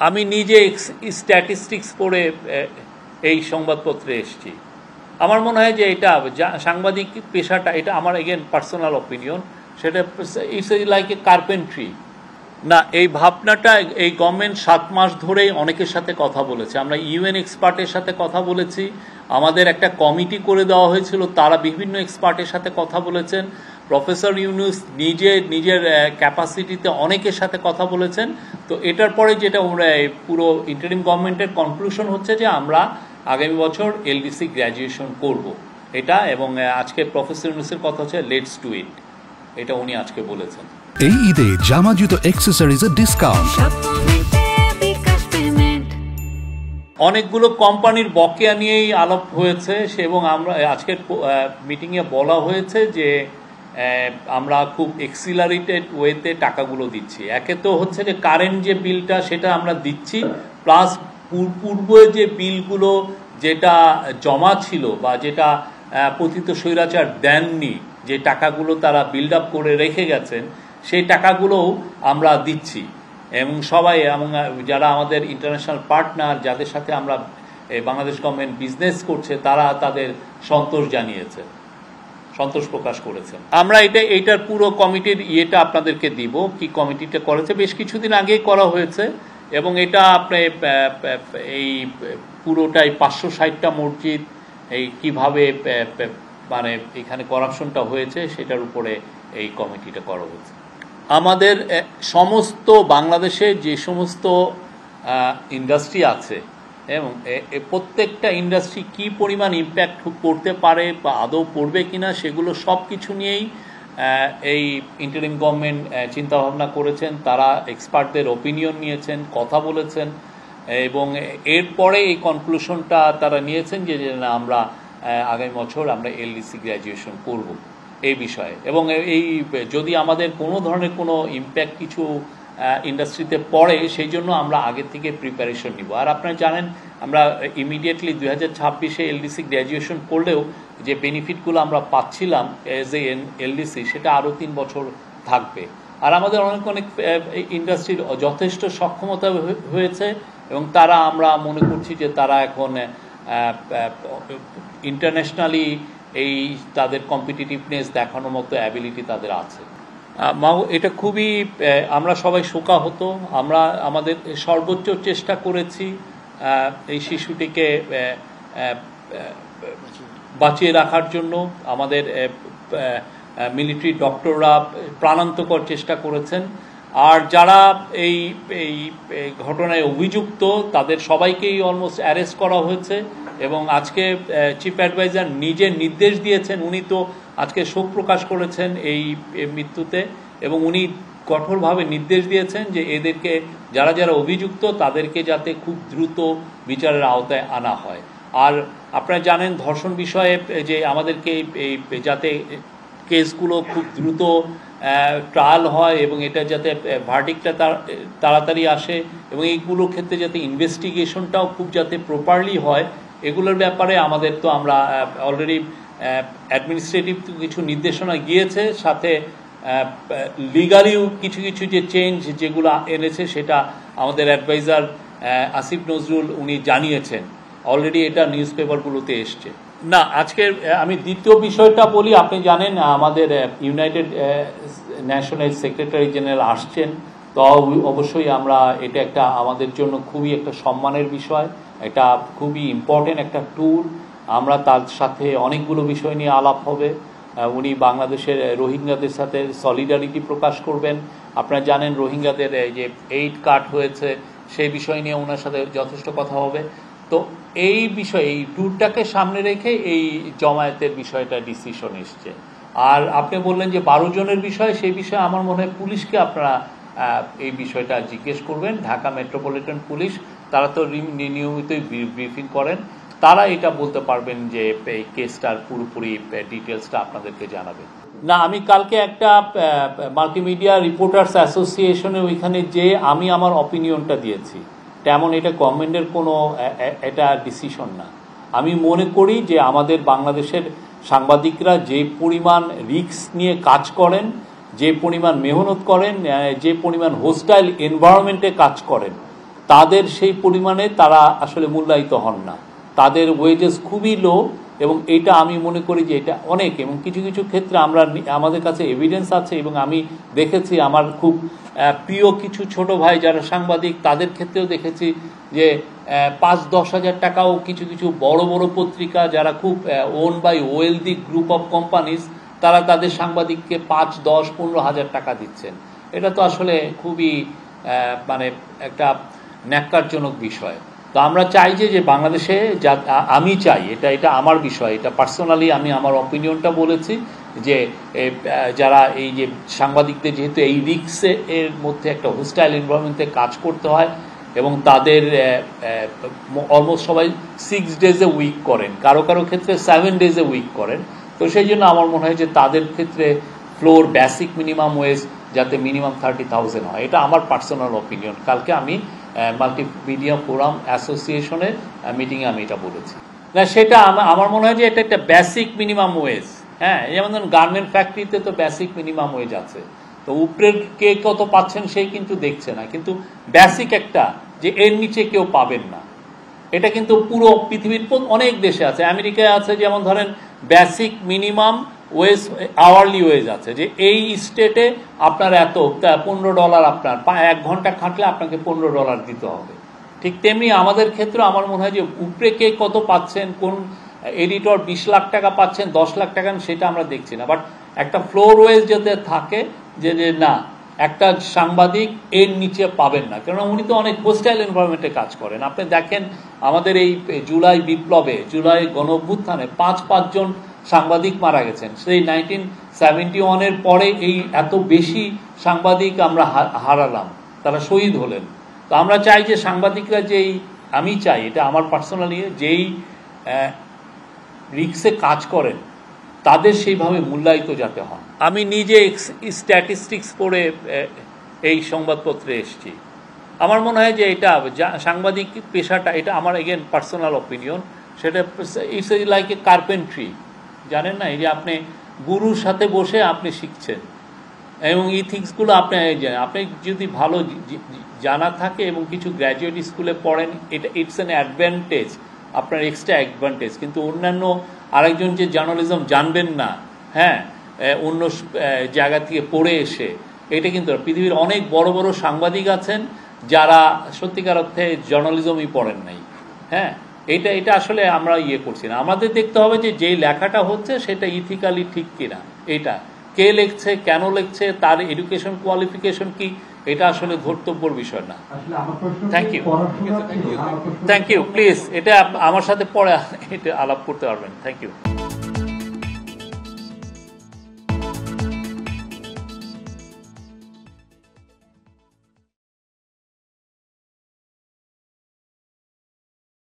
আমি নিজে স্ট্যাটিস্টিক্স পড়ে এই সংবাদপত্রে এসেছি। আমার মনে হয় যে এটা সাংবাদিক পেশাটা, এটা আমার এগেন পার্সোনাল অপিনিয়ন, সেটা ইটস লাইক এ কার্পেন্ট্রি না। এই ভাবনাটা এই গভর্নমেন্ট 7 মাস ধরেই অনেকের সাথে কথা বলেছে। আমরা ইউএন এক্সপার্টের সাথে কথা বলেছি, আমাদের একটা কমিটি করে দেওয়া হয়েছিল, তারা বিভিন্ন এক্সপার্টের সাথে কথা বলেছেন। প্রফেসর ইউনুস নিজের ক্যাপাসিটিতে অনেকের সাথে কথা বলেছেন। তো এটার পরে যেটা পুরো ইন্টারিম গভর্নমেন্টের কনক্লুশন হচ্ছে যে আমরা আগামী বছর এলডিসি গ্র্যাজুয়েশন করব এটা। এবং আজকে প্রফেসর ইউনুসের কথা হচ্ছে লেটস ডু ইট, এটা উনি আজকে বলেছেন। এই ঈদে জামা জুতো অ্যাক্সেসরিজের ডিসকাউন্ট। অনেকগুলো কোম্পানির বকেয়া নিয়েই আলাপ হয়েছে এবং আমরা আজকের মিটিংয়ে বলা হয়েছে যে আমরা খুব এক্সিলারেটেড ওয়েতে টাকাগুলো দিচ্ছি। একে তো হচ্ছে যে কারেন্ট যে বিলটা সেটা আমরা দিচ্ছি, প্লাস পূর্বে যে বিলগুলো যেটা জমা ছিল বা যেটা পতিত স্বৈরাচার দেননি, যে টাকাগুলো তারা বিল্ড আপ করে রেখে গেছেন, সেই টাকাগুলোও আমরা দিচ্ছি। এবং সবাই, এবং যারা আমাদের ইন্টারন্যাশনাল পার্টনার যাদের সাথে আমরা বাংলাদেশ গভর্নমেন্ট বিজনেস করছে, তারা তাদের সন্তোষ প্রকাশ করেছেন। আমরা এইটার পুরো কমিটির ইয়েটা আপনাদেরকে দিব, কি কমিটিটা করেছে, বেশ কিছুদিন আগেই করা হয়েছে। এবং এটা আপনি এই পুরোটাই 560টা মসজিদ এই কিভাবে মানে এখানে করাপশনটা হয়েছে সেটার উপরে এই কমিটিটা করা হয়েছে। আমাদের সমস্ত বাংলাদেশে যে সমস্ত ইন্ডাস্ট্রি আছে এবং প্রত্যেকটা ইন্ডাস্ট্রি কি পরিমাণ ইম্প্যাক্ট করতে পারে বা আদৌ পড়বে কিনা, সেগুলো সব কিছু নিয়েই এই ইন্টারিম গভর্নমেন্ট চিন্তাভাবনা করেছেন। তারা এক্সপার্টদের ওপিনিয়ন নিয়েছেন, কথা বলেছেন এবং এরপরে এই কনক্লুশনটা তারা নিয়েছেন যে না, আমরা আগামী বছর আমরা এলডিসি গ্র্যাজুয়েশন করব এই বিষয়ে। এবং এই যদি আমাদের কোনো ধরনের কোনো ইম্প্যাক্ট কিছু ইন্ডাস্ট্রিতে পড়ে, সেই জন্য আমরা আগে থেকে প্রিপারেশন নিব। আর আপনারা জানেন আমরা ইমিডিয়েটলি 2026-এ এলডিসি গ্র্যাজুয়েশন করলেও যে বেনিফিটগুলো আমরা পাচ্ছিলাম এজ এ এলডিসি, সেটা আরও 3 বছর থাকবে। আর আমাদের অনেক ইন্ডাস্ট্রির যথেষ্ট সক্ষমতা হয়েছে এবং তারা, আমরা মনে করছি যে তারা এখন ইন্টারন্যাশনালি এই তাদের কম্পিটিটিভনেস দেখানোর মতো অ্যাবিলিটি তাদের আছে। এটা খুবই, আমরা সবাই শোকাহত। আমরা আমাদের সর্বোচ্চ চেষ্টা করেছি এই শিশুটিকে বাঁচিয়ে রাখার জন্য। আমাদের মিলিটারি ডক্টররা প্রাণান্তকর চেষ্টা করেছেন। আর যারা এই ঘটনায় অভিযুক্ত তাদের সবাইকেই অলমোস্ট অ্যারেস্ট করা হয়েছে। এবং আজকে চিফ অ্যাডভাইজার নিজে নির্দেশ দিয়েছেন, উনি তো আজকে শোক প্রকাশ করেছেন এই মৃত্যুতে, এবং উনি কঠোরভাবে নির্দেশ দিয়েছেন যে এদেরকে, যারা যারা অভিযুক্ত তাদেরকে যাতে খুব দ্রুত বিচারের আওতায় আনা হয়। আর আপনারা জানেন ধর্ষণ বিষয়ে যে আমাদেরকে এই যাতে কেসগুলো খুব দ্রুত ট্রায়াল হয় এবং এটা যাতে ভার্ডিক্টটা তাড়াতাড়ি আসে এবং এইগুলোর ক্ষেত্রে যাতে ইনভেস্টিগেশনটাও খুব যাতে প্রপারলি হয়, এগুলোর ব্যাপারে আমাদের তো আমরা অলরেডি অ্যাডমিনিস্ট্রেটিভ কিছু নির্দেশনা গিয়েছে, সাথে লিগালিও কিছু কিছু যে চেঞ্জ যেগুলো এনেছে সেটা আমাদের অ্যাডভাইজার আসিফ নজরুল উনি জানিয়েছেন। অলরেডি এটা নিউজ পেপারগুলোতে এসছে। না, আজকের আমি দ্বিতীয় বিষয়টা বলি। আপনি জানেন আমাদের ইউনাইটেড নেশনের সেক্রেটারি জেনারেল আসছেন, তো অবশ্যই আমরা এটা একটা আমাদের জন্য খুবই একটা সম্মানের বিষয়, এটা খুবই ইম্পর্টেন্ট একটা ট্যুর। আমরা তার সাথে অনেকগুলো বিষয় নিয়ে আলাপ হবে। উনি বাংলাদেশের রোহিঙ্গাদের সাথে সলিডারিটি প্রকাশ করবেন। আপনারা জানেন রোহিঙ্গাদের যে এইড কাট হয়েছে সেই বিষয় নিয়ে ওনার সাথে যথেষ্ট কথা হবে। তো এই বিষয়ে এই ট্যুরটাকে সামনে রেখে এই জমায়েতের বিষয়টা ডিসিশন এসছে। আর আপনি বললেন যে 12 জনের বিষয়, সেই বিষয়ে আমার মনে হয় পুলিশকে আপনারা এই বিষয়টা জিজ্ঞেস করবেন। ঢাকা মেট্রোপলিটন পুলিশ, তারা তো নিয়মিতই ব্রিফিং করেন, তারা এটা বলতে পারবেন যে এই কেসটার পুরোপুরি ডিটেলসটা আপনাদেরকে জানাবেন। না, আমি কালকে একটা মাল্টিমিডিয়া রিপোর্টার্স অ্যাসোসিয়েশনে ওইখানে যে আমি আমার অপিনিয়নটা দিয়েছি, তেমন এটা গভর্নমেন্টের কোনো এটা ডিসিশন না। আমি মনে করি যে আমাদের বাংলাদেশের সাংবাদিকরা যে পরিমাণ রিস্ক নিয়ে কাজ করেন, যে পরিমাণ মেহনত করেন, যে পরিমাণ হোস্টাইল এনভায়রনমেন্টে কাজ করেন, তাদের সেই পরিমাণে তারা আসলে মূল্যায়িত হন না, তাদের ওয়েজেস খুবই লো, এবং এটা আমি মনে করি যে এটা অনেক, এবং কিছু কিছু ক্ষেত্রে আমাদের কাছে এভিডেন্স আছে, এবং আমি দেখেছি আমার খুব প্রিয় কিছু ছোট ভাই যারা সাংবাদিক তাদের ক্ষেত্রেও দেখেছি যে 5-10 হাজার টাকাও কিছু কিছু বড় বড় পত্রিকা যারা খুব own by wealthy group of companies তারা তাদের সাংবাদিককে 5-10-15 হাজার টাকা দিচ্ছেন। এটা তো আসলে খুবই মানে একটা ন্যাক্কারজনক বিষয়। তো আমরা চাই যে বাংলাদেশে আমি চাই, এটা আমার বিষয়, এটা পার্সোনালি আমি আমার অপিনিয়নটা বলেছি যে যারা এই যে সাংবাদিকদের যেহেতু এই রিস্কে এর মধ্যে একটা হোস্টাইল এনভায়রনমেন্টে কাজ করতে হয়, এবং তাদের অলমোস্ট সবাই 6 days a week করেন, কারো কারো ক্ষেত্রে 7 days a week করেন, তো সেই জন্য আমার মনে হয় যে তাদের ক্ষেত্রে ফ্লোর বেসিক মিনিমাম ওয়েজ যাতে মিনিমাম 30,000 হয়, এটা আমার পার্সোনাল অপিনিয়ন। কালকে আমি মাল্টিমিডিয়া ফোরাম অ্যাসোসিয়েশনের মিটিংয়ে আমি এটা বলেছি। না, সেটা আমার মনে হয় যে এটা একটা বেসিক মিনিমাম ওয়েজ। হ্যাঁ, যেমন ধরুন গার্মেন্ট ফ্যাক্টরিতে তো বেসিক মিনিমাম ওয়েজ আছে, তো উপরের কে কত পাচ্ছেন সেই কিন্তু দেখছে না, কিন্তু বেসিক একটা যে এর নিচে কেউ পাবেন না, এটা কিন্তু পুরো পৃথিবীর অনেক দেশে আছে। আমেরিকায় আছে যেমন ধরেন basic minimum wedge, hourly wedge আছে, যে এই স্টেটে আপনার এত $15 আপনার 1 ঘন্টা খাটলে আপনাকে $15 দিতে হবে। ঠিক তেমনি আমাদের ক্ষেত্রে আমার মনে হয় যে উপরে কে কত পাচ্ছেন, কোন এডিটর 20 লাখ টাকা পাচ্ছেন, 10 লাখ টাকা, সেটা আমরা দেখছি না, বাট একটা ফ্লোর ওয়েজ যাতে থাকে যে না একটা সাংবাদিক এর নিচে পাবেন না, কেননা উনি তো অনেক হোস্টাইল এনভায়রনমেন্টে কাজ করেন। আপনি দেখেন আমাদের এই জুলাই বিপ্লবে, জুলাই গণ অভ্যুত্থানে 5 জন সাংবাদিক মারা গেছেন। সেই 1971-এর পরে এই এত বেশি সাংবাদিক আমরা হারালাম, তারা শহীদ হলেন। তো আমরা চাই যে সাংবাদিকরা আমি চাই, এটা আমার পার্সোনালি, যেই রিস্কে কাজ করেন তাদের সেইভাবে মূল্যায়িত যাতে হন। আমি নিজে স্ট্যাটিস্টিক্স পড়ে এই সংবাদপত্রে এসেছি। আমার মনে হয় যে এটা সাংবাদিক পেশাটা, এটা আমার এগেন পার্সোনাল অপিনিয়ন, সেটা ইটস লাইক এ কার্পেন্ট্রি, জানেন না, এই যে আপনি গুরুর সাথে বসে আপনি শিখছেন, এবং ইথিক্সগুলো আপনি যদি ভালো জানা থাকে এবং কিছু গ্র্যাজুয়েট স্কুলে পড়েন, এটা ইটস অ্যান অ্যাডভান্টেজ, আপনার এক্সট্রা অ্যাডভান্টেজ। কিন্তু অন্যান্য আরেকজন যে জার্নালিজম জানবেন না, হ্যাঁ, অন্য জায়গা থেকে পড়ে এসে, এটা কিন্তু পৃথিবীর অনেক বড় বড় সাংবাদিক আছেন যারা সত্যিকার অর্থে জার্নালিজমই পড়েন নাই। হ্যাঁ, এটা আসলে আমরা করছি না। আমাদের দেখতে হবে যে যেই লেখাটা হচ্ছে সেটা ইথিক্যালি ঠিক কিনা, এটা কে লিখছে, কেন লিখছে, তার এডুকেশন কোয়ালিফিকেশন কি, এটা আসলে ধর্তব্যর বিষয় না। থ্যাংক ইউ, প্লিজ এটা আমার সাথে পরে এটা আলাপ করতে পারবেন। Thank you.